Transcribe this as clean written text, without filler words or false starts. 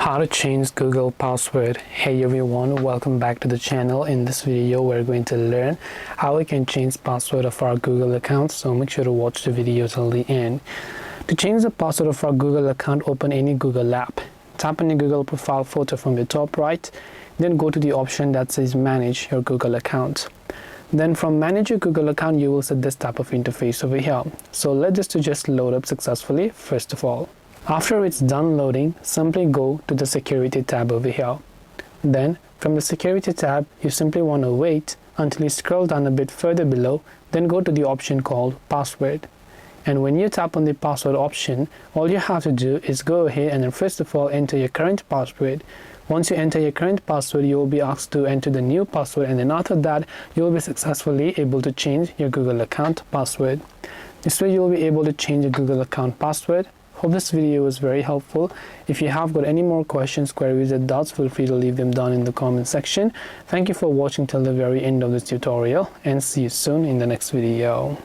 How to change Google password. Hey everyone, welcome back to the channel. In this video we're going to learn how we can change password of our Google account, so make sure to watch the video till the end. To change the password of our Google account, open any Google app, tap on your Google profile photo from the top right, then go to the option that says manage your Google account. Then from manage your Google account you will set this type of interface over here. So let this to just load up successfully first of all. After it's done loading, simply go to the security tab over here. Then from the security tab, you simply want to wait until you scroll down a bit further below, then go to the option called password. And when you tap on the password option, all you have to do is go ahead and then first of all enter your current password. Once you enter your current password, you will be asked to enter the new password, and then after that you will be successfully able to change your Google account password. This way you will be able to change your Google account password. Hope this video was very helpful. If you have got any more questions, queries or doubts, feel free to leave them down in the comment section. Thank you for watching till the very end of this tutorial, and see you soon in the next video.